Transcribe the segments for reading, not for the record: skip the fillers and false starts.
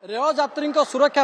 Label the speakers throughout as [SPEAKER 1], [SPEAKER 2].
[SPEAKER 1] Rail यात्री सुरक्षा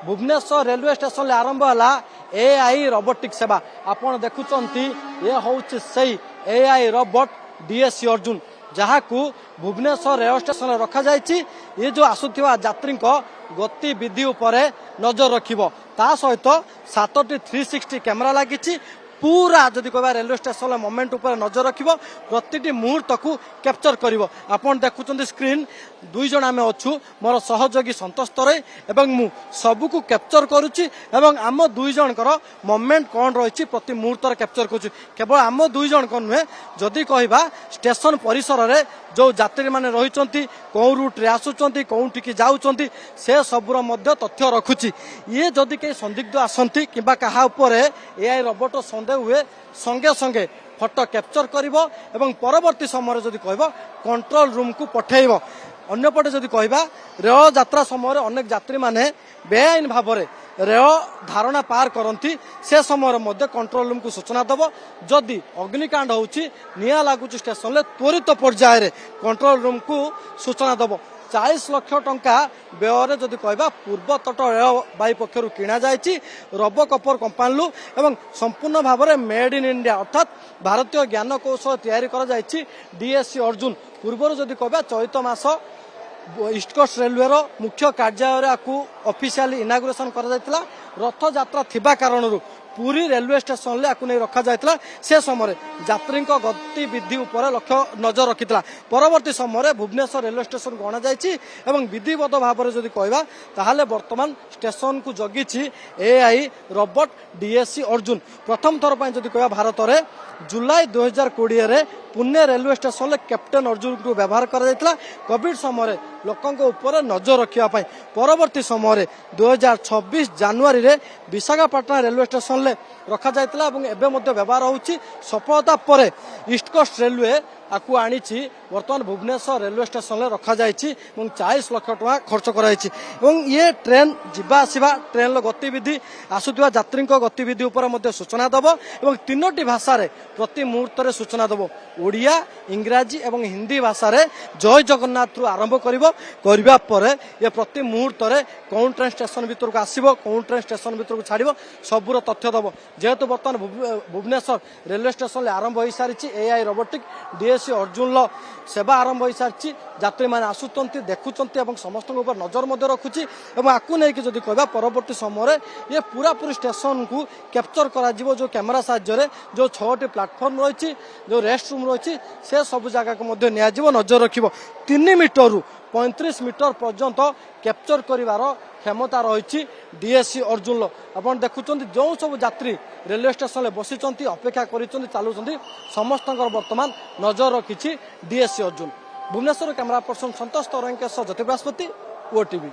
[SPEAKER 1] Bhubaneswar railway station आरंभ है एआई रोबोटिक सेवा। आपण देखुंत ये हूँ से एआई रोबोट डीएससी अर्जुन जहाँ को भुवनेश्वर रेल स्टेशन रखा जायछि। ये जो आसुथिबा यात्री गतिविधि उपरे नजर रखिबो। ता सहित 7टी 360 कैमेरा लागिछि। पूरा जदि कहबा रेलवे स्टेशन मोमेंट ऊपर नजर रखिबो, प्रतिटी मुहूर्त को कैप्चर करिवो। आपण देखुचंदी स्क्रीन दुई जण आमे अछु, मोर सहयोगी संतोष तरे एवं मु सबु को कैप्चर करूची एवं आम दुई जनकर मोमेंट कोन रहिछि प्रति मुहूर्त कैप्चर करूची। केवल आम दुई जण को नुहे, जदि कहबा स्टेशन परिसर रे जो यात्री माने रहिचंती, कोन रूट रे आसुचंती, कोउठी की जाउचंती, से सबुर मध्य तथ्य रखुची। ये जदि के संदिग्ध आसंती किबा काहा उपरे एआई रोबोट संदेह हुए, संगे संगे फोटो कैप्चर करिवो एवं परवर्ती समय जदि कहबो कंट्रोल रूम को पठेइबो। अन्यपटे जदि कहबा रेल यात्रा समय अनेक यात्री माने बेआईन भाव में रेल धारणा पार करती, से समय मध्य कंट्रोल रूम को सूचना दब। जदि अग्निकांड होउची, निया लागुची स्टेशन ले त्वरित पर्यायर कंट्रोल रूम को सूचना दब। 40 लाख टंका व्यय जदि कहबा पूर्व तट रेलबाई पक्षर किणा जायछि रोबो कपर कंपानी एवं संपूर्ण भाव में मेड इन इंडिया अर्थात भारतीय ज्ञान कौशल तैयारी करा जायछि डीएससी अर्जुन। पूर्व जदि कहबा चैत मास ईस्ट कोस्ट रेलवे मुख्य कार्यालय को ऑफिशियली इनागुरेशन करा जायतिला। रथ यात्रा थिबा कारणरू पूरी रेलवे स्टेशन ले आकु नहीं रखा जायतिला। से समय यात्री गतिविधि उपर लक्ष्य नजर रखिथिला। परवर्ती समय भुवनेश्वर रेलवे स्टेशन को अणा जायछि एवं विधिवत भाव में जदि कहबा ताहाले वर्तमान स्टेशन को जगिछि एआई रोबोट डीएससी अर्जुन। प्रथम थर पय जदि कहबा भारत में जुलाई 2020 रे पुणे रेलवे स्टेशन ले कैप्टेन अर्जुन को व्यवहार करा जायतिला कोविड समय लोकों ऊपर नजर रखिया पाई। परवर्ती समय 2026 जनवरी रे विशाखापट्टनम रेलवे स्टेशन ले रखा जायतिला एवं एबे मध्य व्यवहार होउची। सफलता परे ईस्ट कोस्ट रेलवे आकु आनीछि वर्तमान भुवनेश्वर रेलवे स्टेशन ले रखा जायछि एवं 40 लाख टका खर्च करायछि। एवं ये ट्रेन जिबा आसीबा ट्रेन गतिविधि आसुथिबा यात्री गतिविधि उपर मध्य सूचना दब एवं 3टी भाषा रे प्रति मुहूर्त रे सूचना दब। ओडिया, इंग्राजी एवं हिंदी भाषा रे जय जगन्नाथ रु आरंभ करबा परे ये प्रति मुहूर्त रे कौन ट्रेन स्टेशन भीतर को आसीबो, कौन ट्रेन स्टेशन भीतर को छाड़िबो, सबुर तथ्य दब। जेहेतु वर्तमान भुवनेश्वर रेलवे स्टेशन ले आरंभ होई सारिछि एआई रोबोटिक डीएससी अर्जुन लो सेवा आरंभ होई सारिछि। यात्री माने आसुचंती, देखुचंती एवं समस्त ऊपर नजर मध्य रखुछि एवं आकु नै कि जदि कहबा परवर्ती समय ये पूरा पूरी स्टेशन को कैप्चर करा जिवो। जो कैमेरा साहाय्य रे जो 6टी प्लेटफॉर्म रहिछि, जो रेस्ट रूम रहिछि, से सब जगह को मध्य निया जिवो, नजर रखिबो। 3 मीटर रु 35 मीटर पर्यंत कैप्चर करिवार क्षमता रही डीएससी अर्जुन लो। आपण देखुचंती जो सब यात्री रेलवे स्टेशन ले बसिचंती, अपेक्षा करिचंती, चालुचंती, समस्त वर्तमान नजर रखिछि DSC Arjun. Bhubaneswar camera person Santosh Tarang के सह ज्योति बृहस्पति, ओटीवी।